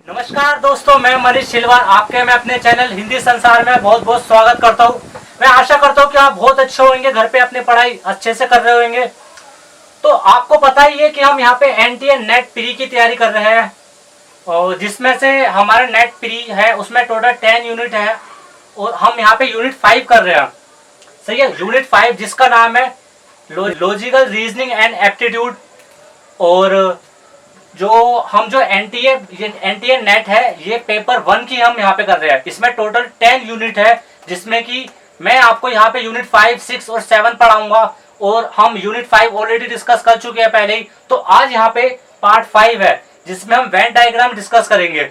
नमस्कार दोस्तों, मैं मनीष सिलवार आपके मैं अपने चैनल हिंदी संसार में बहुत बहुत स्वागत करता हूँ। मैं आशा करता हूँ कि आप बहुत अच्छे होंगे, घर पे अपनी पढ़ाई अच्छे से कर रहे होंगे। तो आपको पता ही है कि हम यहाँ पे एनटीए नेट प्री की तैयारी कर रहे हैं, और जिसमें से हमारा नेट प्री है उसमें टोटल 10 यूनिट है, और हम यहाँ पे यूनिट 5 कर रहे हैं। सही है, यूनिट 5 जिसका नाम है लॉजिकल रीजनिंग एंड एप्टीट्यूड। और जो एनटीए नेट है, ये पेपर 1 की हम यहाँ पे कर रहे हैं। इसमें टोटल 10 यूनिट है, जिसमें कि मैं आपको यहाँ पे यूनिट 5, 6 और 7 पढ़ाऊंगा, और हम यूनिट 5 ऑलरेडी डिस्कस कर चुके हैं पहले ही। तो आज यहाँ पे पार्ट 5 है, जिसमें हम वेन डायग्राम डिस्कस करेंगे।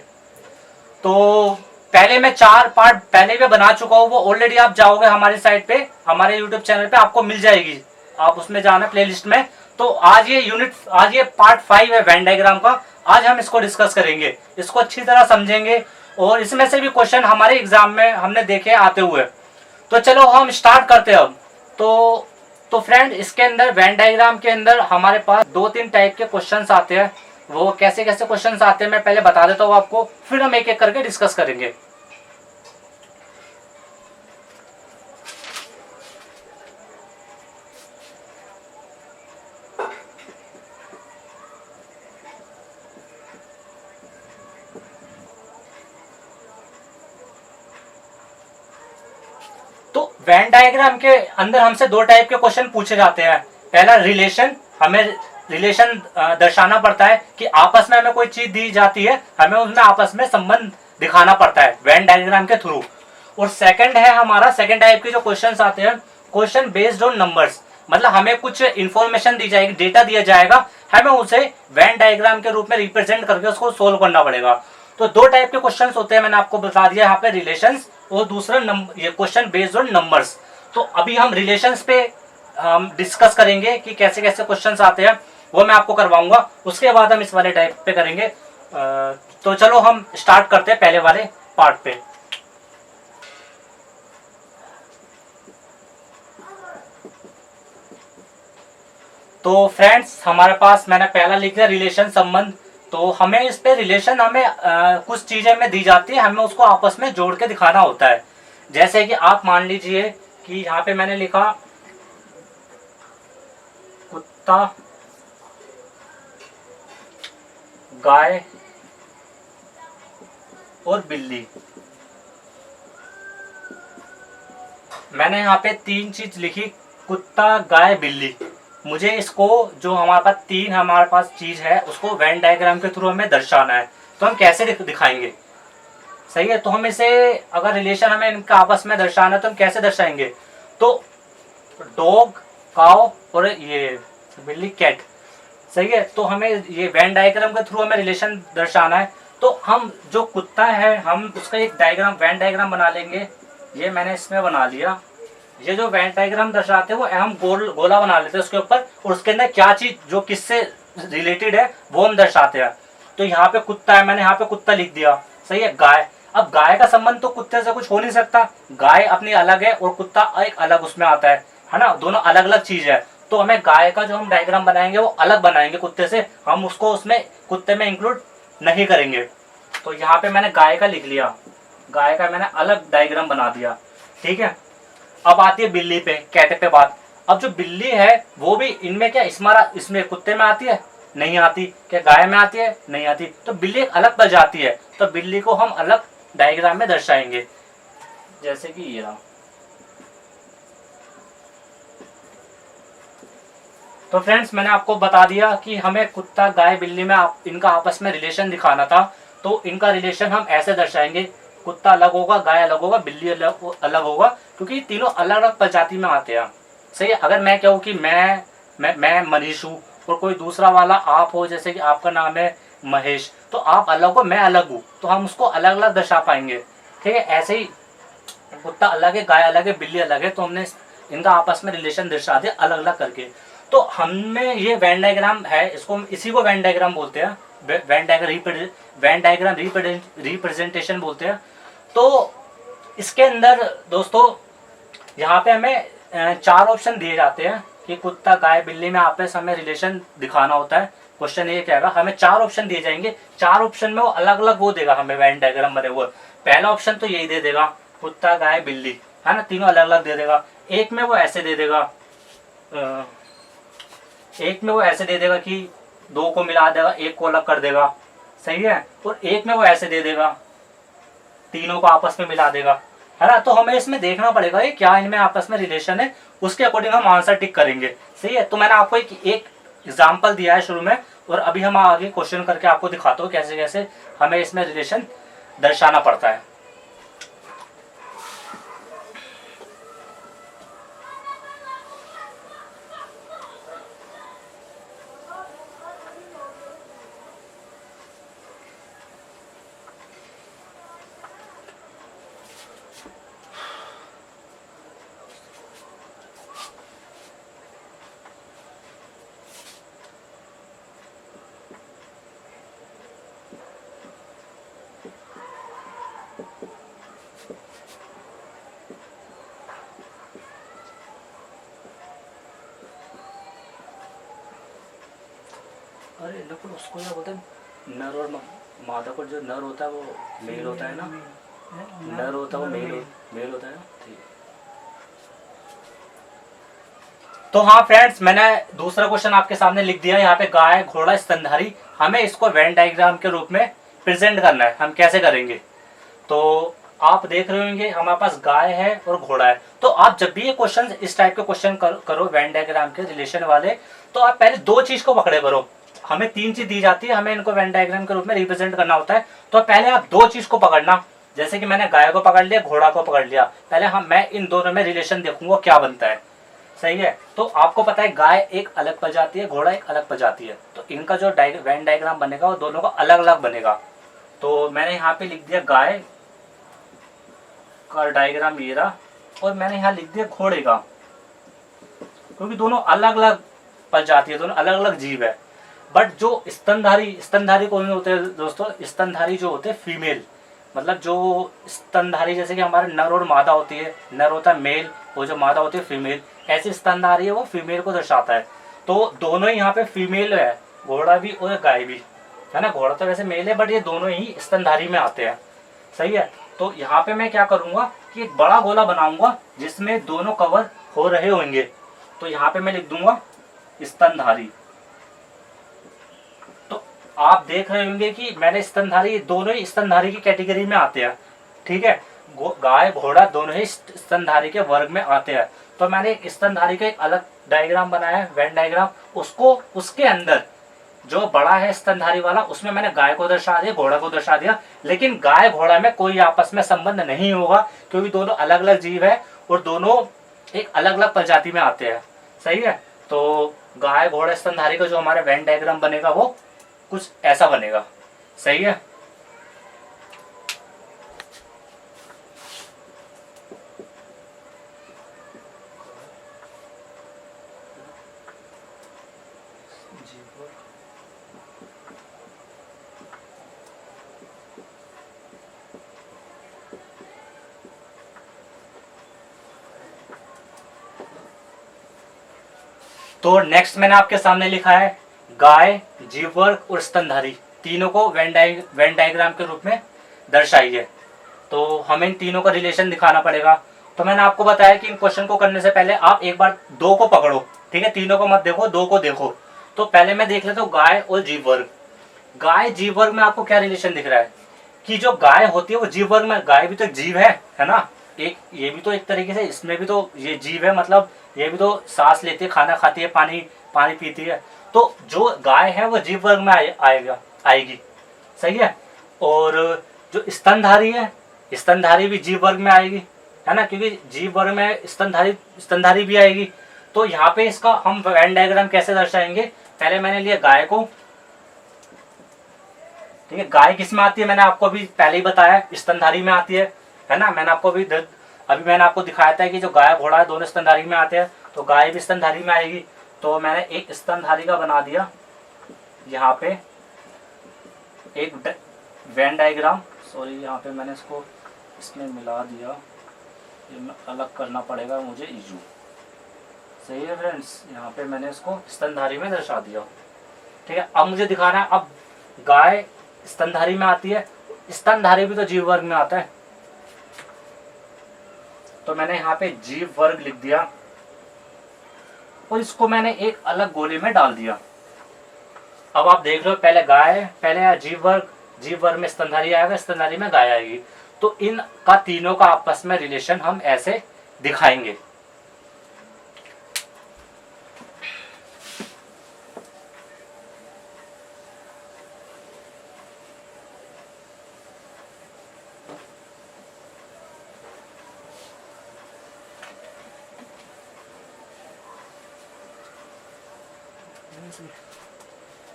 तो पहले मैं 4 पार्ट पहले भी बना चुका हूँ, वो ऑलरेडी आप जाओगे हमारी साइट पे, हमारे यूट्यूब चैनल पे आपको मिल जाएगी, आप उसमें जाना प्लेलिस्ट में। तो आज ये पार्ट 5 है वेन डायग्राम का। आज हम इसको डिस्कस करेंगे, इसको अच्छी तरह समझेंगे, और इसमें से भी क्वेश्चन हमारे एग्जाम में हमने देखे आते हुए। तो चलो हम स्टार्ट करते हैं अब। तो फ्रेंड, इसके अंदर वेन डायग्राम के अंदर हमारे पास 2-3 टाइप के क्वेश्चंस आते हैं। वो कैसे कैसे क्वेश्चंस आते हैं मैं पहले बता देता हूँ आपको, फिर हम एक एक करके डिस्कस करेंगे। तो वेन डायग्राम के अंदर हमसे 2 टाइप के क्वेश्चन पूछे जाते हैं। पहला रिलेशन, हमें रिलेशन दर्शाना पड़ता है कि आपस में हमें कोई चीज दी जाती है, हमें उसमें आपस में संबंध दिखाना पड़ता है वेन डायग्राम के थ्रू। और सेकंड है हमारा, सेकंड टाइप के जो क्वेश्चंस आते हैं, क्वेश्चन बेस्ड ऑन नंबर्स। मतलब हमें कुछ इंफॉर्मेशन दी जाएगी, डेटा दिया जाएगा, हमें उसे वेन डायग्राम के रूप में रिप्रेजेंट करके उसको सोल्व करना पड़ेगा। तो 2 टाइप के क्वेश्चंस होते हैं, मैंने आपको बता दिया यहाँ पे, रिलेशंस और दूसरा ये क्वेश्चन बेस्ड ऑन नंबर्स। तो अभी हम रिलेशंस पे हम डिस्कस करेंगे कि कैसे कैसे क्वेश्चंस आते हैं, वो मैं आपको करवाऊंगा। उसके बाद हम इस वाले टाइप पे करेंगे। तो चलो हम स्टार्ट करते हैं पहले वाले पार्ट पे। तो फ्रेंड्स, हमारे पास मैंने पहला लिख दिया रिलेशन, संबंध। तो हमें इस पे रिलेशन, हमें कुछ चीजें हमें दी जाती है, हमें उसको आपस में जोड़ के दिखाना होता है। जैसे कि आप मान लीजिए कि यहाँ पे मैंने लिखा कुत्ता, गाय और बिल्ली। मैंने यहाँ पे 3 चीज लिखी, कुत्ता, गाय, बिल्ली। मुझे इसको, जो हमारे पास चीज है, उसको वेन डायग्राम के थ्रू हमें दर्शाना है। तो हम कैसे दिखाएंगे? सही है, तो हम इसे, अगर रिलेशन हमें इनका आपस में दर्शाना है तो हम कैसे दर्शाएंगे? तो डॉग, काउ और ये बिल्ली, कैट। सही है, तो हमें ये वेन डायग्राम के थ्रू हमें रिलेशन दर्शाना है। तो हम जो कुत्ता है, हम उसका एक डायग्राम, वेन डायग्राम बना लेंगे। ये मैंने इसमें बना लिया। ये जो वेन डायग्राम दर्शाते हैं वो हम गोला बना लेते हैं उसके ऊपर, और उसके अंदर क्या चीज जो किससे रिलेटेड है वो हम दर्शाते हैं। तो यहाँ पे कुत्ता है, मैंने यहाँ पे कुत्ता लिख दिया। सही है, गाय। अब गाय का संबंध तो कुत्ते से कुछ हो नहीं सकता, गाय अपनी अलग है और कुत्ता एक अलग उसमें आता है ना, दोनों अलग अलग चीज है। तो हमें गाय का जो हम डायग्राम बनाएंगे वो अलग बनाएंगे कुत्ते से, हम उसको उसमें कुत्ते में इंक्लूड नहीं करेंगे। तो यहाँ पे मैंने गाय का लिख लिया, गाय का मैंने अलग डायग्राम बना दिया। ठीक है, अब आती है बिल्ली पे, कैट पे बात। अब जो बिल्ली है वो भी इनमें क्या, इसमें कुत्ते में आती है? नहीं आती। क्या गाय में आती है? नहीं आती। तो बिल्ली एक अलग प्रजाति है, तो बिल्ली को हम अलग डायग्राम में दर्शाएंगे, जैसे कि ये रहा। तो फ्रेंड्स, मैंने आपको बता दिया कि हमें कुत्ता, गाय, बिल्ली में इनका आपस में रिलेशन दिखाना था। तो इनका रिलेशन हम ऐसे दर्शाएंगे, कुत्ता अलग होगा, गाय अलग होगा, बिल्ली अलग होगा, क्योंकि तीनों अलग अलग प्रजाति में आते हैं। सही है, अगर मैं कहूँ कि मैं मनीष हूँ और कोई दूसरा वाला आप हो, जैसे कि आपका नाम है महेश, तो आप अलग हो, मैं अलग हूँ, तो हम उसको अलग अलग दर्शा पाएंगे। ठीक है, ऐसे ही कुत्ता अलग है, गाय अलग है, बिल्ली अलग है, तो हमने इनका आपस में रिलेशन दर्शा दिया अलग अलग करके। तो हमें ये वेन डायग्राम है, इसी को वेन डायग्राम बोलते हैं, वेन डायग्राम रिप्रेजेंटेशन बोलते हैं। तो इसके अंदर दोस्तों यहाँ पे हमें 4 ऑप्शन दिए जाते हैं। कि कुत्ता गाय बिल्ली में आपस हमें रिलेशन दिखाना होता है। क्वेश्चन ये क्या है, हमें 4 ऑप्शन दिए जाएंगे, 4 ऑप्शन में वो अलग अलग वो देगा हमें वेन डायग्राम बने हुए। पहला ऑप्शन तो यही दे देगा कुत्ता गाय बिल्ली, है ना, तीनों अलग अलग दे देगा। एक में वो ऐसे दे देगा, एक में वो ऐसे दे देगा कि 2 को मिला देगा, 1 को अलग कर देगा, सही है। और एक में वो ऐसे दे देगा, तीनों को आपस में मिला देगा, है ना। तो हमें इसमें देखना पड़ेगा ये क्या इनमें आपस में रिलेशन है, उसके अकॉर्डिंग हम आंसर टिक करेंगे, सही है। तो मैंने आपको एक एग्जाम्पल दिया है शुरू में, और अभी हम आगे क्वेश्चन करके आपको दिखाता हूँ कैसे कैसे हमें इसमें रिलेशन दर्शाना पड़ता है। अरे नकुल, उसको क्या बोलते हैं, नर और मादा को, जो नर होता है वो मेल होता है ना, नर होता है वो मेल होता है ना, ठीक। तो हाँ फ्रेंड्स, मैंने दूसरा क्वेश्चन आपके सामने लिख दिया। यहाँ पे गाय घोड़ा स्तनधारी, हमें इसको वेन डायग्राम के रूप में प्रेजेंट करना है। हम कैसे करेंगे, तो आप देख रहे होंगे हमारे पास गाय है और घोड़ा है। तो आप जब भी ये क्वेश्चन इस टाइप के क्वेश्चन करो वेन डायग्राम के रिलेशन वाले, तो आप पहले 2 चीज को पकड़े करो। हमें 3 चीज दी जाती है, हमें इनको वेन डायग्राम के रूप में रिप्रेजेंट करना होता है। तो पहले आप 2 चीज को पकड़ना, जैसे कि मैंने गाय को पकड़ लिया, घोड़ा को पकड़ लिया। पहले मैं इन दोनों में रिलेशन देखूंगा क्या बनता है, सही है। तो आपको पता है गाय एक अलग प्रजाति है, घोड़ा एक अलग प्रजाति है, तो इनका जो वेन डायग्राम बनेगा वो दोनों का अलग अलग बनेगा। तो मैंने यहाँ पे लिख दिया गाय का डायग्राम ये रहा, और मैंने यहाँ लिख दिया घोड़े का, क्योंकि दोनों अलग अलग प्रजाति है, दोनों अलग अलग जीव है। बट जो स्तनधारी कौन होते हैं दोस्तों, स्तनधारी जो होते हैं फीमेल, मतलब जो स्तनधारी, जैसे कि हमारे नर और मादा होती है, नर होता है मेल और जो मादा होती है फीमेल, ऐसी स्तनधारी है वो फीमेल को दर्शाता है। तो दोनों ही यहाँ पे फीमेल है, घोड़ा भी और गाय भी, है ना। घोड़ा तो वैसे मेल है, बट ये दोनों ही स्तनधारी में आते हैं, सही है। तो यहाँ पे मैं क्या करूंगा कि एक बड़ा गोला बनाऊंगा जिसमें दोनों कवर हो रहे होंगे। तो यहाँ पे मैं लिख दूंगा स्तनधारी। तो आप देख रहे होंगे कि मैंने स्तनधारी, दोनों ही स्तनधारी की कैटेगरी में आते हैं, ठीक है। गाय घोड़ा दोनों ही स्तनधारी के वर्ग में आते हैं। तो मैंने एक स्तनधारी का एक अलग डायग्राम बनाया है, वेन डायग्राम, उसको उसके अंदर जो बड़ा है स्तनधारी वाला, उसमें मैंने गाय को दर्शा दिया, घोड़ा को दर्शा दिया। लेकिन गाय घोड़ा में कोई आपस में संबंध नहीं होगा, क्योंकि दोनों अलग अलग जीव है और दोनों एक अलग अलग प्रजाति में आते हैं, सही है। तो गाय घोड़ा स्तनधारी का जो हमारे वेन डायग्राम बनेगा वो कुछ ऐसा बनेगा, सही है। तो नेक्स्ट मैंने आपके सामने लिखा है गाय, जीववर्ग और स्तनधारी, तीनों को वेन डायग्राम के रूप में दर्शाइए। तो हमें इन तीनों का रिलेशन दिखाना पड़ेगा। तो मैंने आपको बताया कि इन क्वेश्चन को करने से पहले आप एक बार 2 को पकड़ो, ठीक है, तीनों को मत देखो, 2 को देखो। तो पहले मैं देख लेता हूँ गाय और जीववर्ग। गाय जीववर्ग में आपको क्या रिलेशन दिख रहा है कि जो गाय होती है वो जीववर्ग में, गाय भी तो एक जीव है ना, एक ये भी तो एक तरीके से इसमें भी तो ये जीव है, मतलब ये भी तो सांस लेती है, खाना खाती है, पानी पीती है। तो जो गाय है वो जीव वर्ग में आएगी, सही है। और जो स्तनधारी है, स्तनधारी भी जीव वर्ग में आएगी, है ना, क्योंकि जीव वर्ग में स्तनधारी भी आएगी। तो यहाँ पे इसका हम वेन डायग्राम कैसे दर्शाएंगे, पहले मैंने लिया गाय को, ठीक है। गाय किस में आती है, मैंने आपको अभी पहले ही बताया, स्तनधारी में आती है ना। मैंने आपको अभी मैंने आपको दिखाया था कि जो गाय घोड़ा है दोनों स्तनधारी में आते हैं, तो गाय भी स्तनधारी में आएगी। तो मैंने एक स्तनधारी का बना दिया यहाँ पे एक वेन डायग्राम, सॉरी यहाँ पे मैंने इसको इसमें मिला दिया, ये मैं अलग करना पड़ेगा मुझे, यू, सही है फ्रेंड्स, यहाँ पे मैंने इसको स्तनधारी में दर्शा दिया। ठीक है, अब मुझे दिखाना है अब गाय स्तनधारी में आती है, स्तनधारी भी तो जीव वर्ग में आता है, तो मैंने यहाँ पे जीव वर्ग लिख दिया और इसको मैंने एक अलग गोले में डाल दिया। अब आप देख लो, पहले गाय, पहले जीव वर्ग में स्तनधारी आएगा, स्तनधारी में गाय आएगी, तो इन का तीनों का आपस में रिलेशन हम ऐसे दिखाएंगे।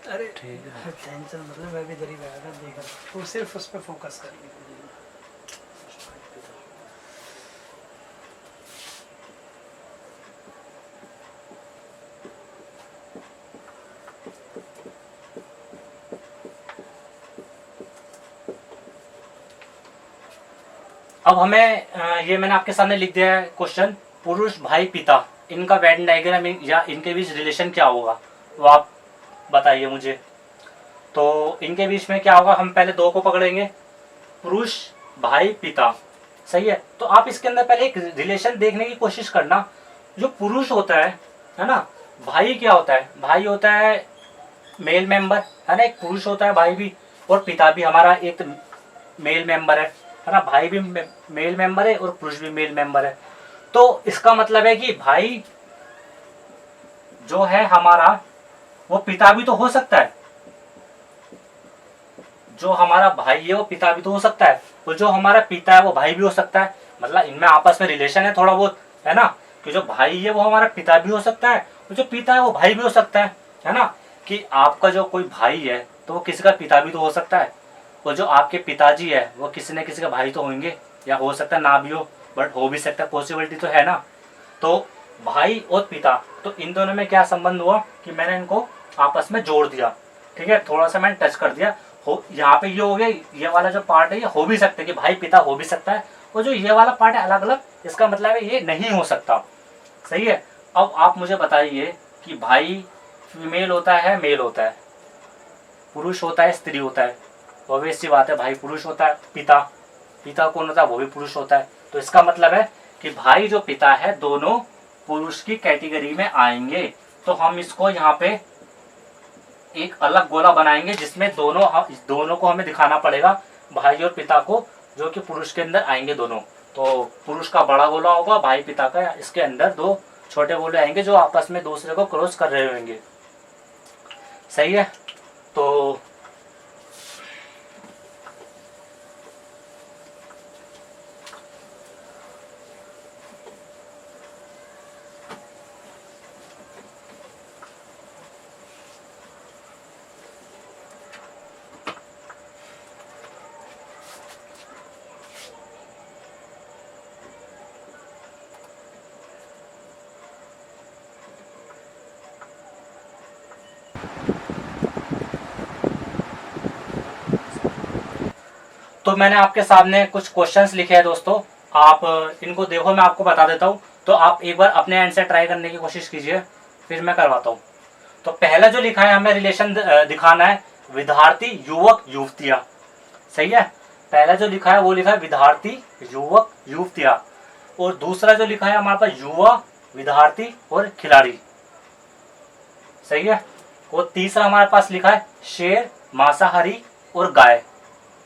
अरे ठीक है, टेंशन मतलब मैं भी इधर ही बैठा देख रहा, वो सिर्फ उस पर फोकस करेंगे। अब हमें ये मैंने आपके सामने लिख दिया है क्वेश्चन, पुरुष भाई पिता, इनका वेन डायग्राम या इनके बीच रिलेशन क्या होगा वो आप बताइए मुझे। तो इनके बीच में क्या होगा, हम पहले दो को पकड़ेंगे, पुरुष भाई पिता, सही है। तो आप इसके अंदर पहले एक रिलेशन देखने की कोशिश करना। जो पुरुष होता है ना, भाई क्या होता है, भाई होता है मेल मेंबर, है ना, एक पुरुष होता है भाई भी, और पिता भी हमारा एक मेल मेंबर है ना, भाई भी मेल मेंबर है और पुरुष भी मेल मेंबर है। तो इसका मतलब है कि भाई जो है हमारा वो पिता भी तो हो सकता है, जो हमारा भाई है वो पिता भी तो हो सकता है, और जो हमारा पिता है वो भाई भी हो सकता है। मतलब इनमें आपस में रिलेशन है थोड़ा बहुत, है ना, कि जो भाई है वो हमारा पिता भी हो सकता है और जो पिता है वो भाई भी हो सकता है ना। कि आपका जो कोई भाई है तो वो किसी का पिता भी तो हो सकता है, और जो आपके पिताजी है वो किसी न किसी का भाई तो होंगे, या हो सकता है ना भी हो, बट हो भी सकता है, पॉसिबिलिटी तो है ना। तो भाई और पिता, तो इन दोनों में क्या संबंध हुआ कि मैंने इनको आपस में जोड़ दिया। ठीक है, थोड़ा सा मैंने टच कर दिया। हो यहाँ पे ये हो गया, ये वाला जो पार्ट है ये हो भी सकता है कि भाई पिता हो भी सकता है, और जो ये वाला पार्ट है अलग अलग, इसका मतलब है ये नहीं हो सकता। सही है। अब आप मुझे बताइए कि भाई फीमेल होता है मेल होता है, पुरुष होता है स्त्री होता है, ऑब्वियस सी बात है भाई पुरुष होता है। पिता कौन होता है, वो भी पुरुष होता है। तो इसका मतलब है कि भाई जो पिता है दोनों पुरुष की कैटेगरी में आएंगे। तो हम इसको यहाँ पे एक अलग गोला बनाएंगे जिसमें दोनों को हमें दिखाना पड़ेगा, भाई और पिता को, जो कि पुरुष के अंदर आएंगे दोनों। तो पुरुष का बड़ा गोला होगा, भाई पिता का, इसके अंदर दो छोटे गोले आएंगे जो आपस में दूसरे को क्रॉस कर रहे होंगे। सही है। तो तो मैंने आपके सामने कुछ क्वेश्चंस लिखे हैं दोस्तों, आप इनको देखो, मैं आपको बता देता हूँ। तो आप एक बार अपने एंड से ट्राई करने की कोशिश कीजिए, फिर मैं करवाता हूँ। तो पहला जो लिखा है हमें रिलेशन दिखाना है विद्यार्थी युवक युवतियाँ। सही है, पहला जो लिखा है वो लिखा है विद्यार्थी युवक युवतियाँ, और दूसरा जो लिखा है हमारे पास युवा विद्यार्थी और खिलाड़ी। सही है। और तीसरा हमारे पास लिखा है शेर मांसाहारी और गाय।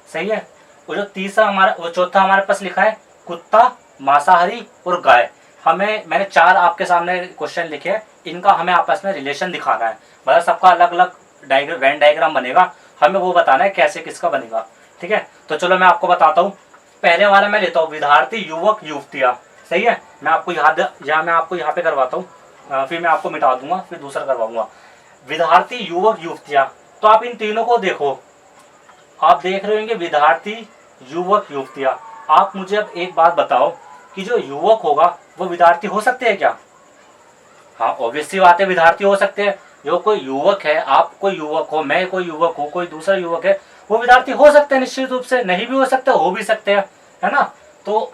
सही है। वो जो तीसरा हमारा, वो चौथा हमारे पास लिखा है कुत्ता मांसाहारी और गाय। मैंने चार आपके सामने क्वेश्चन लिखे हैं, इनका हमें आपस में रिलेशन दिखाना है। मतलब सबका अलग अलग वेन डायग्राम बनेगा, हमें वो बताना है कैसे किसका बनेगा। ठीक है, तो चलो मैं आपको बताता हूँ। पहले वाला मैं लेता हूँ विद्यार्थी युवक युवतियाँ। सही है, मैं आपको यहाँ पे करवाता हूँ, फिर मैं आपको मिटा दूंगा, फिर दूसरा करवाऊंगा। विद्यार्थी युवक युवतियाँ, तो आप इन तीनों को देखो, आप देख रहे होंगे विद्यार्थी युवक युवतियाँ। आप मुझे अब एक बात बताओ कि जो युवक होगा वो विद्यार्थी हो सकते हैं क्या? हाँ, ऑब्वियसली बात है, विद्यार्थी हो सकते हैं। जो कोई युवक है, आप कोई युवक हो, मैं कोई युवक हूँ, कोई दूसरा युवक है, वो विद्यार्थी हो सकते हैं निश्चित रूप से। नहीं भी हो सकते, हो भी सकते हैं, है ना। तो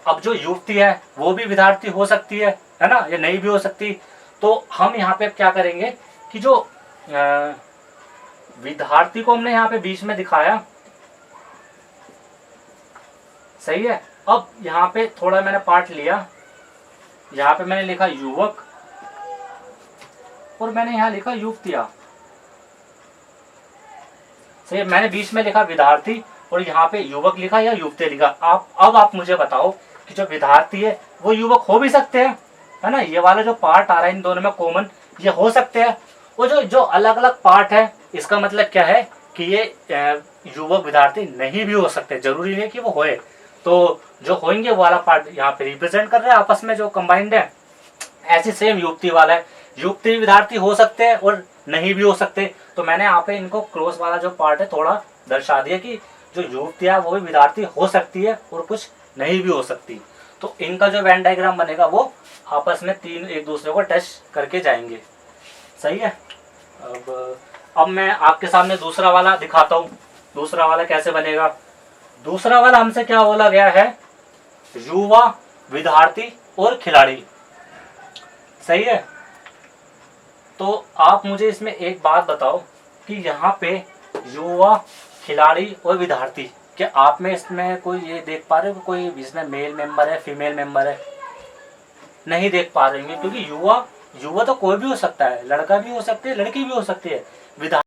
अब जो युवती है वो भी विद्यार्थी हो सकती है ना, ये नहीं भी हो सकती। तो हम यहाँ पे क्या करेंगे कि जो विद्यार्थी को हमने यहाँ पे बीच में दिखाया, सही है। अब यहाँ पे थोड़ा मैंने पार्ट लिया, यहाँ पे मैंने लिखा युवक और मैंने यहाँ लिखा युवतियाँ, सही है। मैंने बीच में लिखा विद्यार्थी और यहाँ पे युवक लिखा या युवती लिखा। अब आप मुझे बताओ कि जो विद्यार्थी है वो युवक हो भी सकते हैं, है ना। ये वाला जो पार्ट आ रहा है इन दोनों में कॉमन, ये हो सकते हैं। वो जो अलग अलग पार्ट है, इसका मतलब क्या है कि ये युवक विद्यार्थी नहीं भी हो सकते, जरूरी नहीं कि वो होए। तो जो होंगे वो वाला पार्ट यहाँ पे रिप्रेजेंट कर रहे हैं आपस में जो कंबाइंड है। ऐसे सेम युवती वाला है, युवती विद्यार्थी हो सकते हैं और नहीं भी हो सकते। तो मैंने यहाँ पे इनको क्रॉस वाला जो पार्ट है थोड़ा दर्शा दिया कि जो युवतियाँ वो भी विद्यार्थी हो सकती है और कुछ नहीं भी हो सकती। तो इनका जो वेन डायग्राम बनेगा वो आपस में तीन एक दूसरे को टच करके जाएंगे, सही है। अब मैं आपके सामने दूसरा वाला दिखाता हूँ। दूसरा वाला कैसे बनेगा। दूसरा वाला हमसे क्या बोला गया है, युवा, विद्यार्थी और खिलाड़ी, सही है। तो आप मुझे इसमें एक बात बताओ कि यहाँ पे युवा, खिलाड़ी और विद्यार्थी, क्या आप में इसमें कोई ये देख पा रहे हो कोई इसमें मेल मेंबर है, फीमेल मेंबर है? नहीं देख पा रहे हैं, क्योंकि युवा तो कोई भी हो सकता है, लड़का भी हो सकते हैं, लड़की भी हो सकती है। विद्यार्थी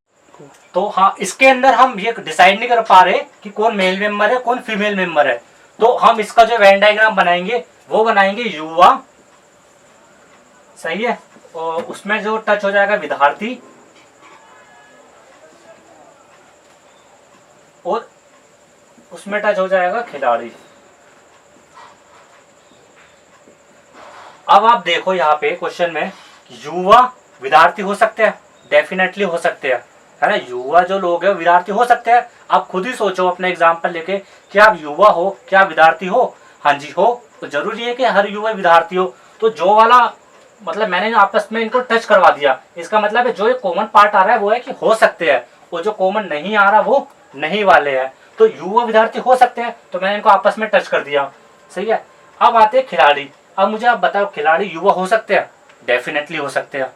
तो हाँ, इसके अंदर हम ये डिसाइड नहीं कर पा रहे कि कौन मेल मेंबर है कौन फीमेल मेंबर है। तो हम इसका जो वेन डायग्राम बनाएंगे वो बनाएंगे युवा, सही है। और उसमें जो टच हो जाएगा विद्यार्थी और उसमें टच हो जाएगा खिलाड़ी। अब आप देखो यहाँ पे क्वेश्चन में, युवा विद्यार्थी हो सकते हैं, डेफिनेटली हो सकते हैं, है ना। युवा जो लोग हैं विद्यार्थी हो सकते हैं। आप खुद ही सोचो अपने एग्जाम्पल लेके, क्या आप युवा हो, क्या विद्यार्थी हो? हाँ जी हो। तो जरूरी है कि हर युवा विद्यार्थी हो। तो जो वाला मतलब मैंने आपस में इनको टच करवा दिया, इसका मतलब है जो एक कॉमन पार्ट आ रहा है वो है कि हो सकते हैं, और जो कॉमन नहीं आ रहा वो नहीं वाले हैं। तो युवा विद्यार्थी हो सकते हैं, तो मैंने इनको आपस में टच कर दिया, सही है। अब आते हैं खिलाड़ी। अब मुझे आप बताओ, खिलाड़ी युवा हो सकते हैं? डेफिनेटली हो सकते हैं,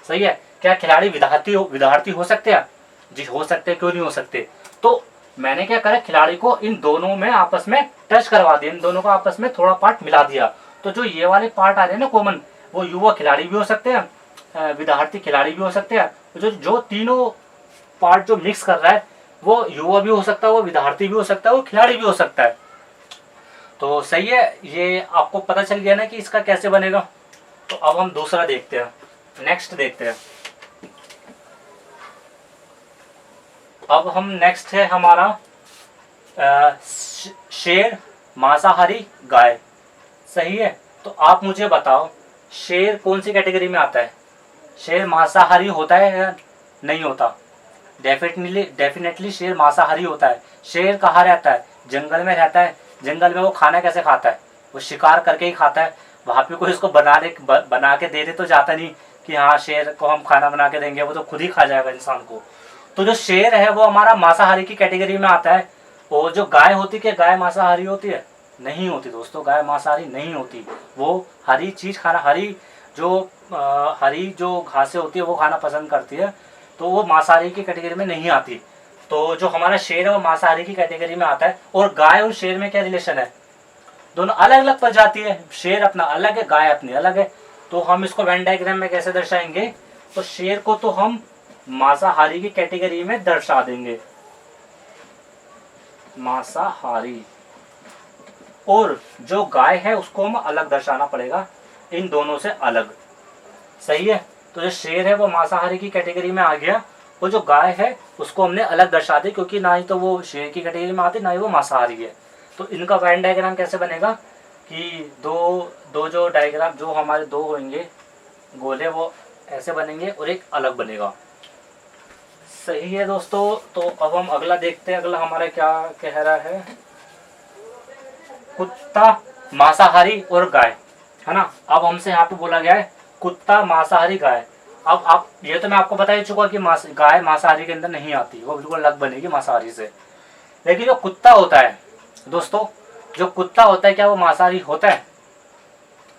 सही है। क्या खिलाड़ी विद्यार्थी हो सकते हैं? जी हो सकते हैं, क्यों नहीं हो सकते। तो मैंने क्या करा, खिलाड़ी को इन दोनों में आपस में टच करवा दिया, इन दोनों को आपस में थोड़ा पार्ट मिला दिया। तो जो ये वाले पार्ट आ रहे हैं ना कॉमन, वो युवा खिलाड़ी भी हो सकते हैं, विद्यार्थी खिलाड़ी भी हो सकते हैं। जो तीनों पार्ट जो मिक्स कर रहा है वो युवा भी हो सकता है, वो विद्यार्थी भी हो सकता है, वो खिलाड़ी भी हो सकता है। तो सही है, ये आपको पता चल गया ना कि इसका कैसे बनेगा। तो अब हम दूसरा देखते हैं, नेक्स्ट देखते हैं। अब हम नेक्स्ट है हमारा शेर, मांसाहारी, गाय, सही है। तो आप मुझे बताओ, शेर कौन सी कैटेगरी में आता है? शेर मांसाहारी होता है या नहीं होता? डेफिनेटली शेर मांसाहारी होता है। शेर कहाँ रहता है? जंगल में रहता है। जंगल में वो खाना कैसे खाता है? वो शिकार करके ही खाता है। वहाँ पे कोई इसको बना के दे दे तो जाता नहीं कि हाँ शेर को हम खाना बना के देंगे, वो तो खुद ही खा जाएगा इंसान को। तो जो शेर है वो हमारा मांसाहारी की कैटेगरी में आता है। और जो गाय होती है, गाय मांसाहारी होती है? नहीं होती दोस्तों, गाय मांसाहारी नहीं होती। वो हरी चीज खाना, हरी जो घासें होती है वो खाना पसंद करती है, तो वो मांसाहारी की कैटेगरी में नहीं आती। तो जो हमारा शेर है वो मांसाहारी की कैटेगरी में आता है। और गाय और शेर में क्या रिलेशन है? दोनों अलग अलग प्रजाति है, शेर अपना अलग है, गाय अपनी अलग है। तो हम इसको वेन डायग्राम में कैसे दर्शाएंगे? तो शेर को तो हम मांसाहारी की कैटेगरी में दर्शा देंगे, मांसाहारी। और जो गाय है उसको हम अलग दर्शाना पड़ेगा, इन दोनों से अलग, सही है। तो जो शेर है वो मांसाहारी की कैटेगरी में आ गया, और जो गाय है उसको हमने अलग दर्शा दी, क्योंकि ना ही तो वो शेर की कैटेगरी में आती, ना ही वो मांसाहारी है। तो इनका वेन डायग्राम कैसे बनेगा कि दो जो डायग्राम जो हमारे दो होंगे गोले, वो ऐसे बनेंगे और एक अलग बनेगा, सही है दोस्तों। तो अब हम अगला देखते हैं, अगला हमारा क्या कह रहा है। कुत्ता, मांसाहारी और गाय, है ना। अब हमसे यहाँ पे बोला गया है कुत्ता, मांसाहारी, गाय। अब आप ये तो मैं आपको बता ही चुका कि गाय मांसाहारी के अंदर नहीं आती, वो बिल्कुल अलग बनेगी मांसाहारी से। लेकिन जो कुत्ता होता है दोस्तों, जो कुत्ता होता है क्या वो मांसाहारी होता है?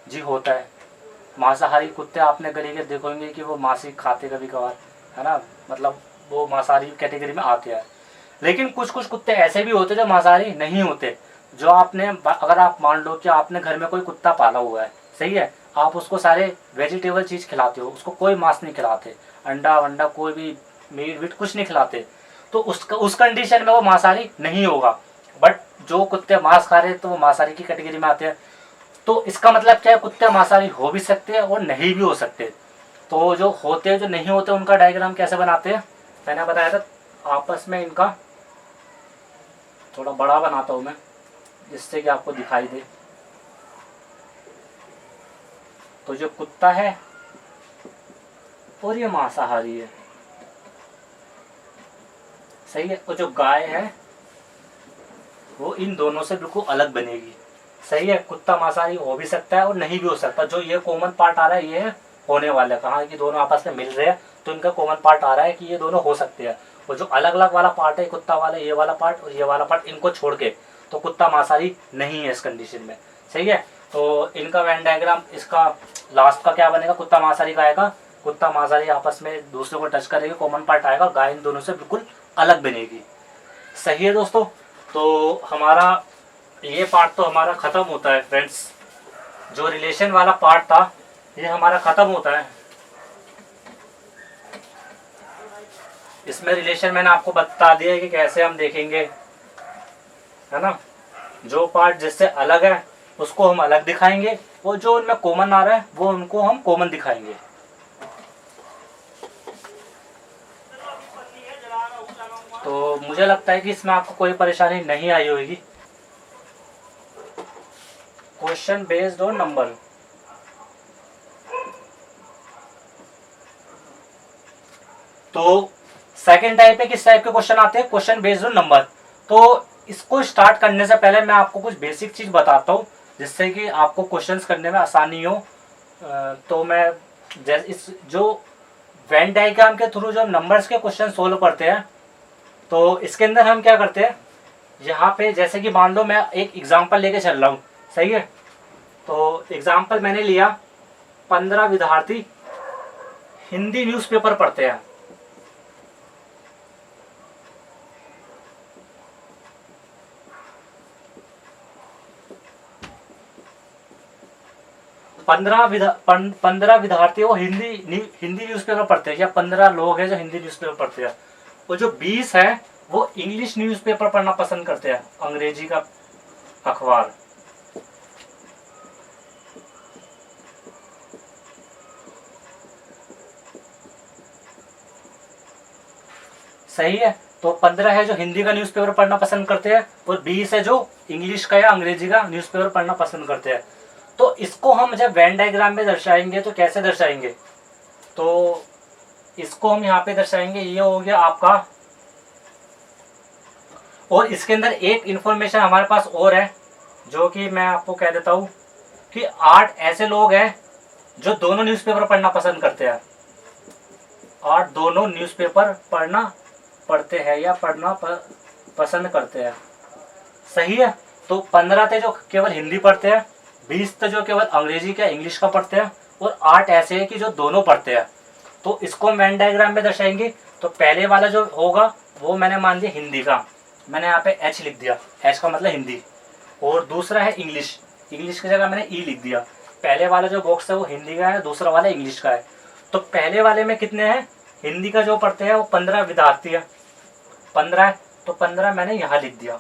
जी होता है। मांसाहारी कुत्ते आपने गली के देखोगे कि वो मांस खाते कभी कभार, है ना, मतलब वो मांसाहारी कैटेगरी में आते हैं। लेकिन कुछ कुछ कुत्ते ऐसे भी होते जो मांसाहारी नहीं होते। जो आपने, अगर आप मान लो कि आपने घर में कोई कुत्ता पाला हुआ है, सही है, आप उसको सारे वेजिटेबल चीज़ खिलाते हो, उसको कोई मांस नहीं खिलाते, अंडा वंडा कोई भी मीट वीट कुछ नहीं खिलाते, तो उस कंडीशन में वो मांसाहारी नहीं होगा। बट जो कुत्ते मांस खा रहे हैं तो वो मांसाहारी की कैटेगरी में आते हैं। तो इसका मतलब क्या है, कुत्ते मांसाहारी हो भी सकते हैं और नहीं भी हो सकते। तो जो होते हैं जो नहीं होते उनका डायग्राम कैसे बनाते हैं, मैंने बताया था आपस में इनका थोड़ा बड़ा बनाता हूँ मैं, जिससे कि आपको दिखाई दे। तो जो कुत्ता है और ये मांसाहारी है, सही है, और जो गाय है वो इन दोनों से बिल्कुल अलग बनेगी, सही है। कुत्ता मांसाहारी हो भी सकता है और नहीं भी हो सकता। जो ये कॉमन पार्ट आ रहा है ये है होने वाला, कहा कि दोनों आपस में मिल रहे हैं तो इनका कॉमन पार्ट आ रहा है कि ये दोनों हो सकते हैं। और जो अलग अलग वाला पार्ट है कुत्ता वाला, ये वाला पार्ट और ये वाला पार्ट, इनको छोड़ के तो कुत्ता मांसाहारी नहीं है इस कंडीशन में, सही है। तो इनका वेन डायग्राम, इसका लास्ट का क्या बनेगा, कुत्ता मांसाहारी का आएगा, कुत्ता मांसाहारी आपस में दूसरे को टच करेगी, कॉमन पार्ट आएगा, गाय इन दोनों से बिल्कुल अलग बनेगी, सही है दोस्तों। तो हमारा ये पार्ट तो हमारा खत्म होता है फ्रेंड्स। जो रिलेशन वाला पार्ट था ये हमारा खत्म होता है। इसमें रिलेशन मैंने आपको बता दिया है कि कैसे हम देखेंगे, है ना। जो पार्ट जिससे अलग है उसको हम अलग दिखाएंगे और जो उनमें कॉमन आ रहा है वो उनको हम कॉमन दिखाएंगे। तो मुझे लगता है कि इसमें आपको कोई परेशानी नहीं आई होगी। क्वेश्चन बेस्ड ऑन नंबर, तो सेकेंड टाइप है, किस टाइप के क्वेश्चन आते हैं, क्वेश्चन बेस्ड ऑन नंबर। तो इसको स्टार्ट करने से पहले मैं आपको कुछ बेसिक चीज बताता हूँ जिससे कि आपको क्वेश्चंस करने में आसानी हो। तो मैं जैसे इस जो वेन डायग्राम के थ्रू जो नंबर्स के क्वेश्चन सोल्व करते हैं, तो इसके अंदर हम क्या करते हैं, यहाँ पे जैसे कि मान लो मैं एक एग्जांपल लेके चल रहा हूँ, सही है। तो एग्जांपल मैंने लिया, 15 विद्यार्थी हिंदी न्यूज़पेपर पढ़ते हैं। पंद्रह विद्यार्थी वो हिंदी न्यूज़पेपर पढ़ते हैं, या 15 लोग हैं जो हिंदी न्यूज़पेपर पढ़ते हैं। और जो 20 है वो इंग्लिश न्यूज़पेपर पढ़ना पसंद करते हैं, अंग्रेजी का अखबार। सही है। तो 15 है जो हिंदी का न्यूज़पेपर पढ़ना पसंद करते हैं और 20 है जो इंग्लिश का या अंग्रेजी का न्यूज़पेपर पढ़ना पसंद करते हैं। तो इसको हम जब वेन डायग्राम में दर्शाएंगे तो कैसे दर्शाएंगे, तो इसको हम यहाँ पे दर्शाएंगे, ये हो गया आपका। और इसके अंदर एक इंफॉर्मेशन हमारे पास और है जो कि मैं आपको कह देता हूँ कि 8 ऐसे लोग हैं जो दोनों न्यूज़पेपर पढ़ना पसंद करते हैं। 8 दोनों न्यूज़पेपर पढ़ते हैं या पढ़ना पसंद करते हैं, सही है। तो 15 थे जो केवल हिंदी पढ़ते हैं, 20 थे जो केवल अंग्रेजी का इंग्लिश का पढ़ते हैं, और 8 ऐसे हैं कि जो दोनों पढ़ते हैं। तो इसको हम वेन डायग्राम में दर्शाएंगे। तो पहले वाला जो होगा वो मैंने मान लिया हिंदी का, मैंने यहाँ पे एच लिख दिया, एच का मतलब हिंदी। और दूसरा है इंग्लिश, इंग्लिश की जगह मैंने ई लिख दिया। पहले वाला जो बॉक्स है वो हिंदी का है, दूसरा वाला इंग्लिश का है। तो पहले वाले में कितने हैं, हिंदी का जो पढ़ते हैं वो 15 विद्यार्थी है, 15 है। तो 15 मैंने यहाँ लिख दिया,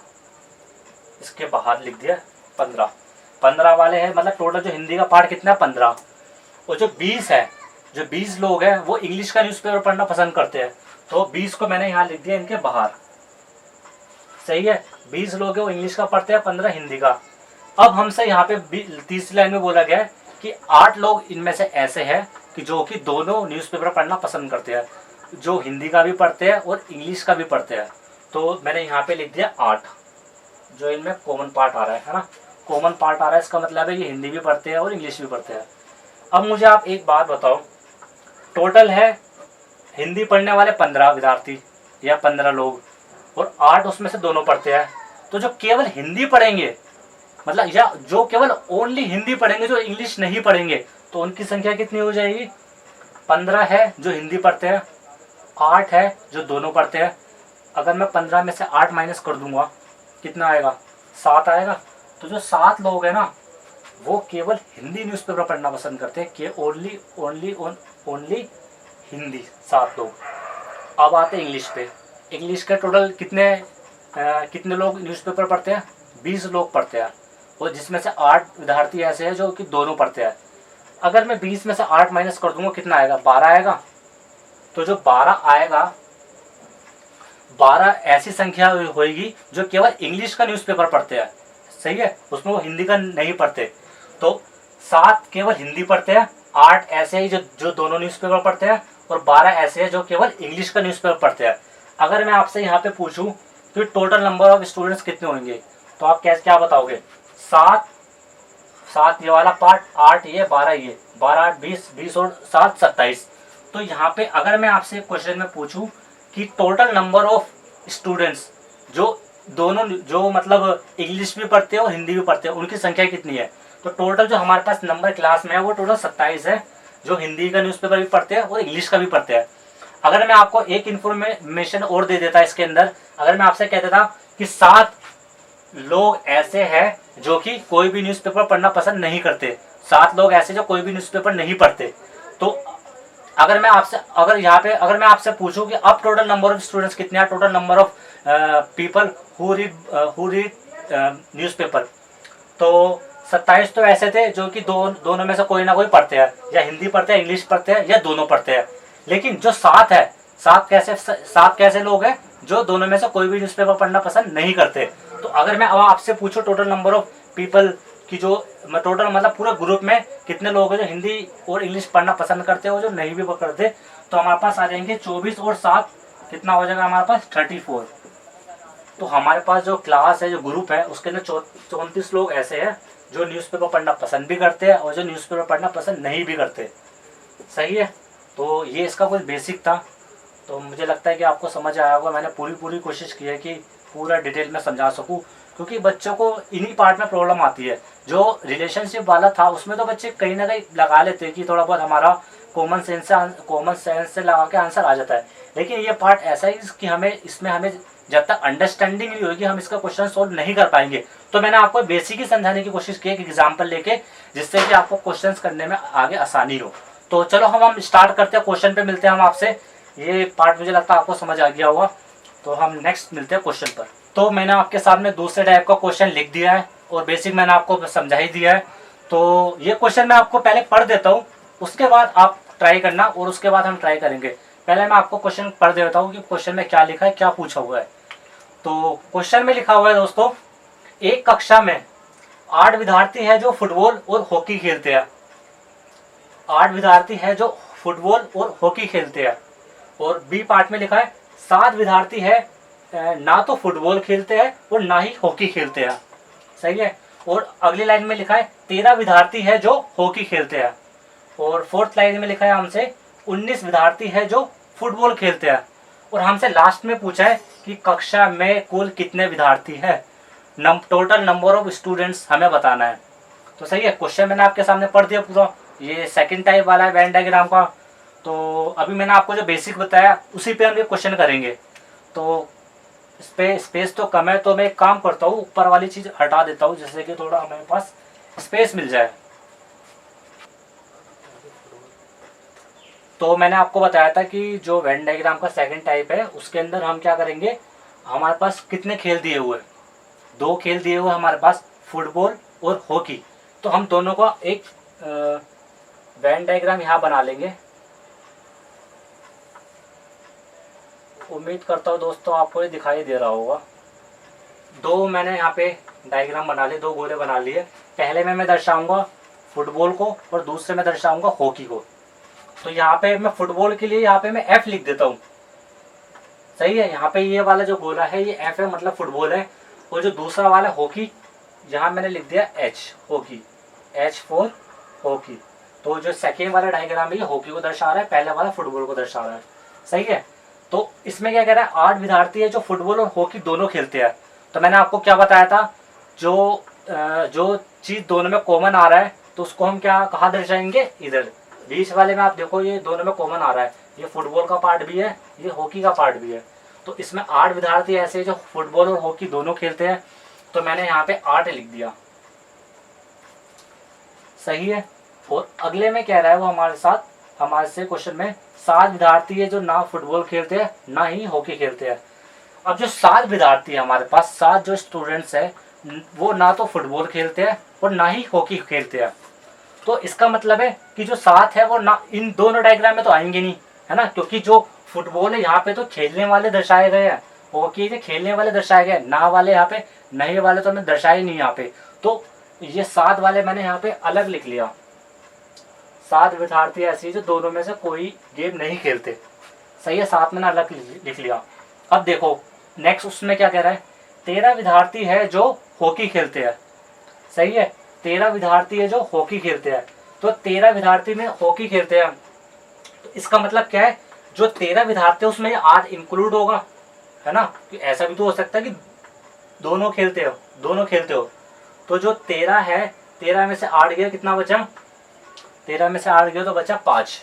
इसके बाहर लिख दिया 15 वाले हैं, मतलब टोटल जो हिंदी का पार्ट कितना है 15। और जो 20 है, जो 20 लोग हैं वो इंग्लिश का न्यूज़पेपर पढ़ना पसंद करते हैं, तो 20 को मैंने यहाँ लिख दिया इनके बाहर, सही है। 20 लोग हैं वो इंग्लिश का पढ़ते हैं, 15 हिंदी का। अब हमसे यहाँ पे तीसरी लाइन में बोला गया है कि 8 लोग इनमें से ऐसे हैं कि जो कि दोनों न्यूज़पेपर पढ़ना पसंद करते हैं, जो हिंदी का भी पढ़ते हैं और इंग्लिश का भी पढ़ते हैं। तो मैंने यहाँ पे लिख दिया 8, जो इनमें कॉमन पार्ट आ रहा है ना, कॉमन पार्ट आ रहा है, इसका मतलब है ये हिंदी भी पढ़ते हैं और इंग्लिश भी पढ़ते हैं। अब मुझे आप एक बात बताओ, टोटल है हिंदी पढ़ने वाले 15 विद्यार्थी या 15 लोग, और 8 उसमें से दोनों पढ़ते हैं। तो जो केवल हिंदी पढ़ेंगे, मतलब या जो केवल ओनली हिंदी पढ़ेंगे, जो इंग्लिश नहीं पढ़ेंगे, तो उनकी संख्या कितनी हो जाएगी? 15 है जो हिंदी पढ़ते हैं, 8 है जो दोनों पढ़ते हैं। अगर मैं 15 में से 8 माइनस कर दूंगा कितना आएगा? 7 आएगा। तो जो 7 लोग हैं ना वो केवल हिंदी न्यूज़पेपर पढ़ना पसंद करते हैं, कि ओनली हिंदी, 7 लोग। अब आते हैं इंग्लिश पे। इंग्लिश के टोटल कितने लोग न्यूज़पेपर पढ़ते हैं? 20 लोग पढ़ते हैं, और जिसमें से 8 विद्यार्थी ऐसे हैं जो कि दोनों पढ़ते हैं। अगर मैं 20 में से 8 माइनस कर दूंगा कितना आएगा? 12 आएगा। तो जो 12 आएगा, 12 ऐसी संख्या होगी जो केवल इंग्लिश का न्यूज़पेपर पढ़ते हैं, सही है, उसमें वो हिंदी का नहीं पढ़ते। तो 7 केवल हिंदी पढ़ते हैं, 8 ऐसे ही जो दोनों न्यूज़पेपर पढ़ते हैं, और 12 ऐसे हैं जो केवल इंग्लिश का न्यूज़पेपर पढ़ते हैं। अगर मैं आपसे यहाँ पे पूछूं कि टोटल नंबर ऑफ स्टूडेंट्स कितने होंगे, तो आप क्या बताओगे? 7 ये वाला पार्ट, 8 ये, 12 ये, 12 8 20, 20 और 7 27। तो यहाँ पे अगर मैं आपसे क्वेश्चन में पूछूं कि टोटल नंबर ऑफ स्टूडेंट्स जो मतलब इंग्लिश भी पढ़ते हैं और हिंदी भी पढ़ते हैं, उनकी संख्या कितनी है? तो टोटल जो हमारे पास नंबर क्लास में है वो टोटल 27 है, जो हिंदी का न्यूज़पेपर भी पढ़ते हैं और इंग्लिश का भी पढ़ते हैं। अगर मैं आपको एक इन्फॉर्मेशन और दे देता इसके अंदर, अगर मैं आपसे कह देता कि 7 लोग ऐसे हैं जो कि कोई भी न्यूज़पेपर पढ़ना पसंद नहीं करते, 7 लोग ऐसे जो कोई भी न्यूज़पेपर नहीं पढ़ते, तो अगर मैं आपसे पूछूं कि अब टोटल नंबर ऑफ स्टूडेंट्स कितने हैं, total number of people who read newspaper, तो 27 तो ऐसे थे जो कि दोनों में से कोई ना कोई पढ़ते हैं, या हिंदी पढ़ते हैं, इंग्लिश पढ़ते हैं, या दोनों पढ़ते हैं। लेकिन जो 7 है, 7 कैसे लोग हैं जो दोनों में से कोई भी न्यूज़पेपर पढ़ना पसंद नहीं करते। तो अगर मैं अब आपसे पूछूं टोटल नंबर ऑफ पीपल की, जो टोटल मतलब पूरे ग्रुप में कितने लोग हैं जो हिंदी और इंग्लिश पढ़ना पसंद करते हैं और जो नहीं भी करते, तो हमारे पास आ जाएंगे 24 और 7 कितना हो जाएगा हमारे पास? 34। तो हमारे पास जो क्लास है, जो ग्रुप है, उसके अंदर 34 लोग ऐसे हैं जो न्यूज़पेपर पढ़ना पसंद भी करते हैं और जो न्यूज़पेपर पढ़ना पसंद नहीं भी करते, सही है। तो ये इसका कुछ बेसिक था, तो मुझे लगता है कि आपको समझ आया होगा। मैंने पूरी कोशिश की है कि पूरा डिटेल में समझा सकूं, क्योंकि बच्चों को इन्हीं पार्ट में प्रॉब्लम आती है। जो रिलेशनशिप वाला था उसमें तो बच्चे कहीं ना कहीं लगा लेते हैं कि थोड़ा बहुत हमारा कॉमन सेंस से लगा के आंसर आ जाता है, लेकिन ये पार्ट ऐसा है कि हमें जब तक अंडरस्टैंडिंग नहीं होगी हम इसका क्वेश्चन सोल्व नहीं कर पाएंगे। तो मैंने आपको बेसिक ही समझाने की कोशिश की है, एग्जाम्पल लेके, जिससे कि आपको क्वेश्चंस करने में आगे आसानी हो। तो चलो हम स्टार्ट करते हैं, क्वेश्चन पे मिलते हैं हम आपसे। ये पार्ट मुझे लगता है आपको समझ आ गया होगा, तो हम नेक्स्ट मिलते हैं क्वेश्चन पर। तो मैंने आपके सामने दूसरे टाइप का क्वेश्चन लिख दिया है और बेसिक मैंने आपको समझा ही दिया है। तो ये क्वेश्चन मैं आपको पहले पढ़ देता हूँ, उसके बाद आप ट्राई करना और उसके बाद हम ट्राई करेंगे। पहले मैं आपको क्वेश्चन पढ़ देता हूँ कि क्वेश्चन में क्या लिखा है, क्या पूछा हुआ है। तो क्वेश्चन में लिखा हुआ है दोस्तों, एक कक्षा में 8 विद्यार्थी हैं जो फुटबॉल और हॉकी खेलते हैं। 8 विद्यार्थी हैं जो फुटबॉल और हॉकी खेलते हैं। और बी पार्ट में लिखा है 7 विद्यार्थी है ना तो फुटबॉल खेलते हैं और ना ही हॉकी खेलते हैं, सही है। और अगली लाइन में लिखा है 13 विद्यार्थी है जो हॉकी खेलते हैं। और फोर्थ लाइन में लिखा है हमसे 19 विद्यार्थी है जो फुटबॉल खेलते हैं। और हमसे लास्ट में पूछा है कि कक्षा में कुल कितने विद्यार्थी है, टोटल नंबर ऑफ स्टूडेंट्स हमें बताना है। तो सही है, क्वेश्चन मैंने आपके सामने पढ़ दिया पूरा। ये सेकंड टाइप वाला है वेन डायग्राम का। तो अभी मैंने आपको जो बेसिक बताया उसी पे हम ये क्वेश्चन करेंगे। तो इस पे स्पेस तो कम है, तो मैं एक काम करता हूँ, ऊपर वाली चीज़ हटा देता हूँ जिससे कि थोड़ा हमारे पास स्पेस मिल जाए। तो मैंने आपको बताया था कि जो वेन डायग्राम का सेकंड टाइप है उसके अंदर हम क्या करेंगे, हमारे पास कितने खेल दिए हुए, 2 खेल दिए हुए हमारे पास, फुटबॉल और हॉकी। तो हम दोनों का एक वेन डायग्राम यहाँ बना लेंगे। उम्मीद करता हूँ दोस्तों आपको ये दिखाई दे रहा होगा। 2 मैंने यहाँ पे डायग्राम बना लिए, 2 गोले बना लिए। पहले में मैं दर्शाऊंगा फुटबॉल को और दूसरे में दर्शाऊंगा हॉकी को। तो यहाँ पे मैं फुटबॉल के लिए यहाँ पे मैं F लिख देता हूँ, सही है। यहाँ पे ये वाला जो गोला है ये F है, मतलब फुटबॉल है। और जो दूसरा वाला हॉकी, यहाँ मैंने लिख दिया H, hockey, H for hockey. तो जो सेकेंड वाला डायग्राम है ये हॉकी को दर्शा रहा है, पहले वाला फुटबॉल को दर्शा रहा है, सही है। तो इसमें क्या कह रहा है, 8 विद्यार्थी है जो फुटबॉल और हॉकी दोनों खेलते हैं। तो मैंने आपको क्या बताया था, जो चीज़ दोनों में कॉमन आ रहा है तो उसको हम क्या कहाँ दर्शाएंगे, इधर। बीच वाले में आप देखो ये दोनों में कॉमन आ रहा है, ये फुटबॉल का पार्ट भी है, ये हॉकी का पार्ट भी है। तो इसमें 8 विद्यार्थी ऐसे जो फुटबॉल और हॉकी दोनों खेलते हैं, तो मैंने यहाँ पे 8 लिख दिया, सही है। और अगले में कह रहा है वो हमारे से क्वेश्चन में 7 विद्यार्थी है जो ना फुटबॉल खेलते हैं ना ही हॉकी खेलते हैं। अब जो 7 विद्यार्थी है हमारे पास, 7 जो स्टूडेंट्स है, वो ना तो फुटबॉल खेलते हैं और ना ही हॉकी खेलते हैं। तो इसका मतलब है कि जो 7 है वो ना इन दोनों डायग्राम में तो आएंगे नहीं, है ना, क्योंकि जो फुटबॉल है यहाँ पे तो खेलने वाले दर्शाए गए हैं, हॉकी के खेलने वाले दर्शाए गए, ना वाले यहाँ पे, नहीं वाले तो मैं दर्शाए नहीं यहाँ पे। तो ये 7 वाले मैंने यहाँ पे अलग लिख लिया। 7 विद्यार्थी ऐसे जो दोनों में से कोई गेम नहीं खेलते, सही है, 7 मैंने अलग लिख लिया। अब देखो नेक्स्ट उसमें क्या कह रहा है, 13 विद्यार्थी है जो हॉकी खेलते हैं, सही है, 13 विद्यार्थी है जो हॉकी खेलते हैं। तो 13 विद्यार्थी में हॉकी खेलते हैं, तो इसका मतलब क्या है, जो 13 विद्यार्थी है उसमें 8 इंक्लूड होगा, है ना। तो ऐसा भी तो हो सकता है कि दोनों खेलते हो। तो जो 13 है, 13 में से 8 गया, कितना बचा, 13 में से 8 गया तो बचा 5।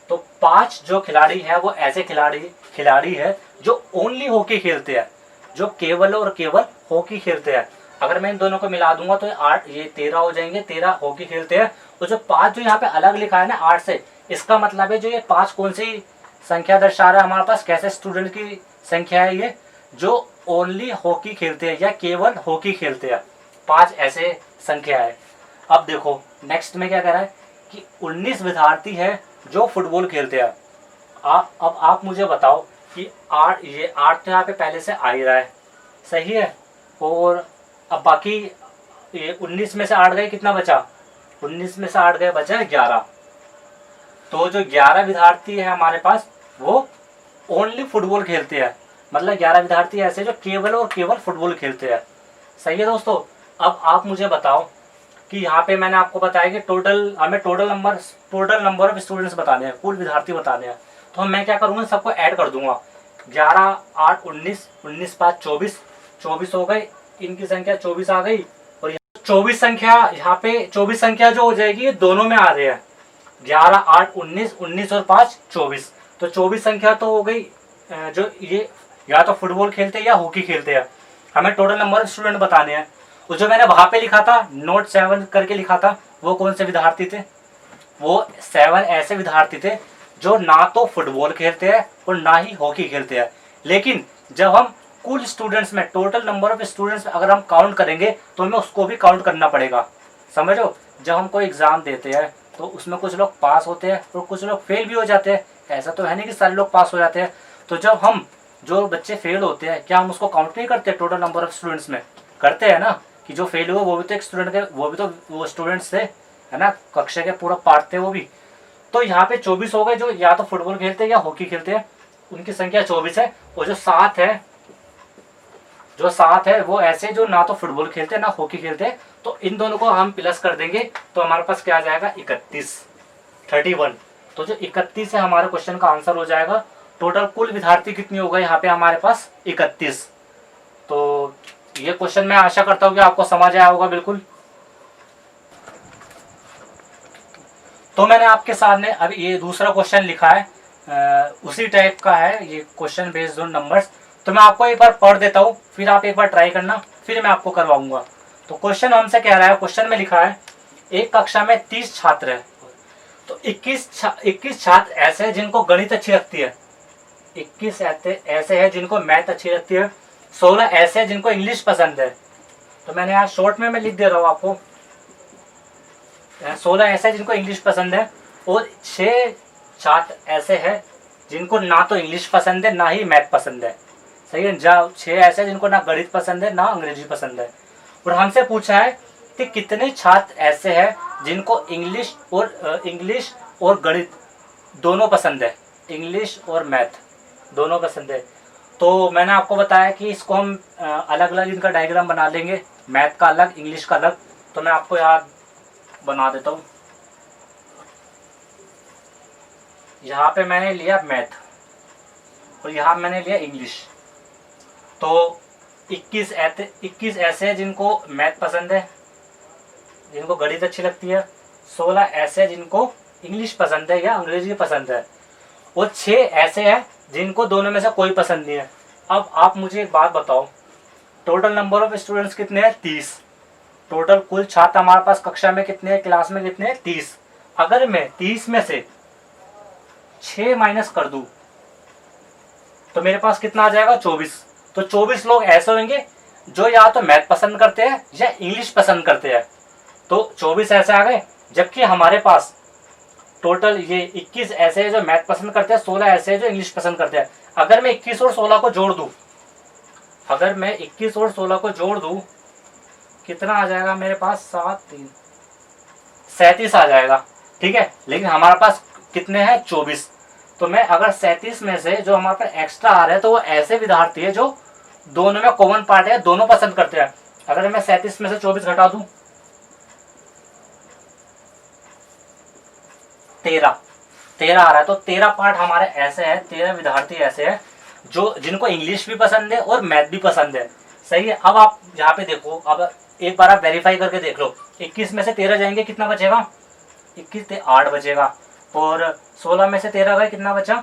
तो 5 जो खिलाड़ी है वो ऐसे खिलाड़ी है जो ओनली हॉकी खेलते हैं, जो केवल और केवल हॉकी खेलते हैं। अगर मैं इन दोनों को मिला दूंगा तो 8 ये 13 हो जाएंगे, 13 हॉकी खेलते हैं। तो जो 5 जो यहाँ पे अलग लिखा है ना 8 से, इसका मतलब है जो ये 5 कौन सी संख्या दर्शा रहा है हमारे पास, कैसे स्टूडेंट की संख्या है ये, जो ओनली हॉकी खेलते हैं या केवल हॉकी खेलते हैं, 5 ऐसे संख्या है। अब देखो नेक्स्ट में क्या कह रहा है कि 19 विद्यार्थी है जो फुटबॉल खेलते हैं। अब आप मुझे बताओ कि 8 तो यहाँ पे पहले से आ ही रहा है, सही है। और अब बाकी ये 19 में से 8 गए, कितना बचा, 19 में से 8 गए, बचा 11। तो जो 11 विद्यार्थी है हमारे पास वो ओनली फुटबॉल खेलते हैं, मतलब 11 विद्यार्थी ऐसे जो केवल और केवल फुटबॉल खेलते हैं, सही है दोस्तों। अब आप मुझे बताओ कि यहाँ पे मैंने आपको बताया कि हमें टोटल नंबर ऑफ स्टूडेंट्स बताने हैं, कुल विद्यार्थी बताने हैं। तो मैं क्या करूँगा, सबको ऐड कर दूंगा, 11 8 19, 19 5 24, 24 हो गए, इनकी संख्या 24 आ गई। और 24 संख्या यहाँ पे 24 संख्या जो हो जाएगी ये दोनों में आ रहे हैं, 11 8 19, 19 और 5 24। तो 24 संख्या तो हो गई जो ये या तो फुटबॉल खेलते हैं या हॉकी खेलते हैं। हमें टोटल नंबर ऑफ स्टूडेंट बताने हैं। तो जो मैंने वहां पे लिखा था, नोट 7 करके लिखा था, वो कौन से विद्यार्थी थे, वो 7 ऐसे विद्यार्थी थे जो ना तो फुटबॉल खेलते हैं और ना ही हॉकी खेलते हैं। लेकिन जब हम कुल स्टूडेंट्स में, टोटल नंबर ऑफ स्टूडेंट्स में अगर हम काउंट करेंगे तो हमें उसको भी काउंट करना पड़ेगा, समझो। जब हम कोई एग्जाम देते हैं तो उसमें कुछ लोग पास होते हैं और कुछ लोग फेल भी हो जाते हैं, ऐसा तो है नहीं कि सारे लोग पास हो जाते हैं। तो जब हम जो बच्चे फेल होते हैं, क्या हम उसको काउंट नहीं करते टोटल नंबर ऑफ स्टूडेंट्स में, करते हैं ना, कि जो फेल हुए वो भी तो एक स्टूडेंट के, वो भी तो वो स्टूडेंट्स थे, है ना, कक्षा के पूरा पार्ट थे वो भी। तो यहाँ पे 24 हो गए जो या तो फुटबॉल खेलते हैं या हॉकी खेलते हैं, उनकी संख्या 24 है। और जो 7 है वो ऐसे जो ना तो फुटबॉल खेलते हैं ना हॉकी खेलते हैं। तो इन दोनों को हम प्लस कर देंगे तो हमारे पास क्या आ जाएगा, 31। तो जो 31 है हमारे क्वेश्चन का आंसर हो जाएगा। टोटल कुल विद्यार्थी कितनी हो गए यहाँ पे हमारे पास, 31। तो ये क्वेश्चन मैं आशा करता हूँ कि आपको समझ आया होगा बिल्कुल। तो मैंने आपके सामने अब ये दूसरा क्वेश्चन लिखा है, उसी टाइप का है ये क्वेश्चन बेस्ड ऑन नंबर्स। तो मैं आपको एक बार पढ़ देता हूँ, फिर आप एक बार ट्राई करना, फिर मैं आपको करवाऊंगा। तो क्वेश्चन हमसे कह रहा है, क्वेश्चन में लिखा है एक कक्षा में 30 छात्र है, तो 21 छात्र ऐसे हैं जिनको गणित अच्छी लगती है, 21 ऐसे हैं जिनको मैथ अच्छी लगती है, 16 ऐसे हैं जिनको इंग्लिश पसंद है। तो मैंने यहाँ शॉर्ट में मैं लिख दे रहा हूँ आपको, 16 ऐसे हैं जिनको इंग्लिश पसंद है, और 6 छात्र ऐसे हैं जिनको ना तो इंग्लिश पसंद है ना ही मैथ पसंद है, सही है। 6 ऐसे हैं जिनको ना गणित पसंद है ना अंग्रेजी पसंद है। और हमसे पूछा है कि कितने छात्र ऐसे हैं जिनको इंग्लिश और गणित दोनों पसंद है, इंग्लिश और मैथ दोनों पसंद है। तो मैंने आपको बताया कि इसको हम अलग अलग इनका डायग्राम बना लेंगे, मैथ का अलग, इंग्लिश का अलग। तो मैं आपको यहाँ बना देता हूँ। यहाँ पे मैंने लिया मैथ और यहाँ मैंने लिया इंग्लिश। तो 21 ऐसे हैं जिनको मैथ पसंद है, जिनको गणित अच्छी लगती है, 16 ऐसे जिनको इंग्लिश पसंद है या अंग्रेजी पसंद है, और 6 ऐसे हैं जिनको दोनों में से कोई पसंद नहीं है। अब आप मुझे एक बात बताओ, टोटल नंबर ऑफ स्टूडेंट्स कितने हैं? 30। टोटल कुल छात्र हमारे पास कक्षा में कितने हैं, क्लास में कितने हैं? 30। अगर मैं 30 में से 6 माइनस कर दूं तो मेरे पास कितना आ जाएगा? 24। तो 24 लोग ऐसे होंगे जो या तो मैथ पसंद करते हैं या इंग्लिश पसंद करते हैं। तो 24 ऐसे आ गए, जबकि हमारे पास टोटल ये 21 ऐसे हैं जो मैथ पसंद करते हैं, 16 ऐसे हैं जो इंग्लिश पसंद करते हैं। अगर मैं 21 और 16 को जोड़ दूं, अगर मैं 21 और 16 को जोड़ दूं, कितना आ जाएगा मेरे पास? 7 3 37 आ जाएगा। ठीक है, लेकिन हमारे पास कितने हैं? 24। तो मैं अगर 37 में से जो हमारे पास एक्स्ट्रा आ रहा है, तो वो ऐसे विद्यार्थी है जो दोनों में कॉमन पार्ट है, दोनों पसंद करते हैं। अगर मैं 37 में से 24 घटा दूं, 13 आ रहा है। तो 13 पार्ट हमारे ऐसे हैं, 13 विद्यार्थी ऐसे हैं जो जिनको इंग्लिश भी पसंद है और मैथ भी पसंद है। सही है। अब आप यहाँ पे देखो, अब एक बार आप वेरीफाई करके देख लो, 21 में से 13 जाएंगे, कितना बचेगा? 21 से 8 बचेगा, और 16 में से 13 गए, कितना बचा?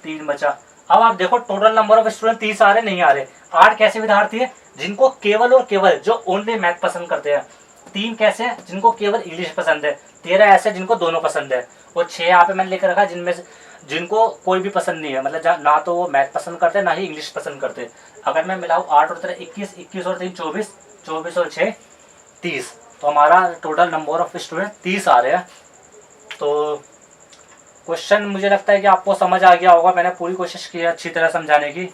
3 बचा। अब आप देखो टोटल नंबर ऑफ स्टूडेंट 30 आ रहे, नहीं आ रहे। 8 कैसे विद्यार्थी है? जिनको केवल और केवल जो ओनली मैथ पसंद करते हैं। 3 कैसे हैं? जिनको केवल इंग्लिश पसंद है। 13 ऐसे जिनको दोनों पसंद है, और 6 यहाँ पे मैंने लेकर रखा जिनमें से जिनको कोई भी पसंद नहीं है, मतलब ना तो वो मैथ पसंद करते ना ही इंग्लिश पसंद करते। अगर मैं मिलाऊँ 8 और 13 21, 21 और 3 24, 24 और 6 30, तो हमारा टोटल नंबर ऑफ स्टूडेंट 30 आ रहे हैं। तो क्वेश्चन मुझे लगता है कि आपको समझ आ गया होगा, मैंने पूरी कोशिश की है अच्छी तरह समझाने की।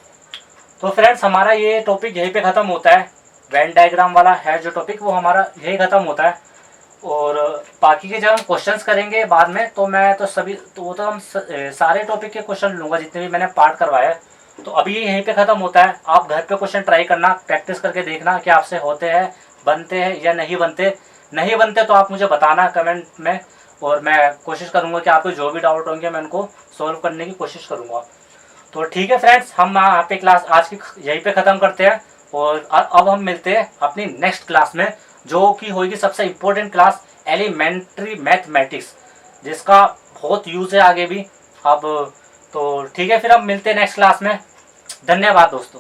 तो फ्रेंड्स, हमारा ये टॉपिक यहीं पे ख़त्म होता है। वेन डायग्राम वाला है जो टॉपिक, वो हमारा यही ख़त्म होता है। और बाकी के जब हम क्वेश्चंस करेंगे बाद में, तो मैं तो सभी तो वो तो हम सारे टॉपिक के क्वेश्चन लूँगा जितने भी मैंने पार्ट करवाया है। तो अभी ये यहीं पे ख़त्म होता है। आप घर पे क्वेश्चन ट्राई करना, प्रैक्टिस करके देखना कि आपसे होते हैं, बनते हैं या नहीं बनते। नहीं बनते तो आप मुझे बताना कमेंट में, और मैं कोशिश करूँगा कि आपको जो भी डाउट होंगे मैं उनको सॉल्व करने की कोशिश करूँगा। तो ठीक है फ्रेंड्स, हम यहाँ पे क्लास आज की यहीं पे ख़त्म करते हैं, और अब हम मिलते हैं अपनी नेक्स्ट क्लास में, जो कि होगी सबसे इम्पोर्टेंट क्लास, एलिमेंट्री मैथमेटिक्स, जिसका बहुत यूज़ है आगे भी। अब तो ठीक है, फिर हम मिलते हैं नेक्स्ट क्लास में। धन्यवाद दोस्तों।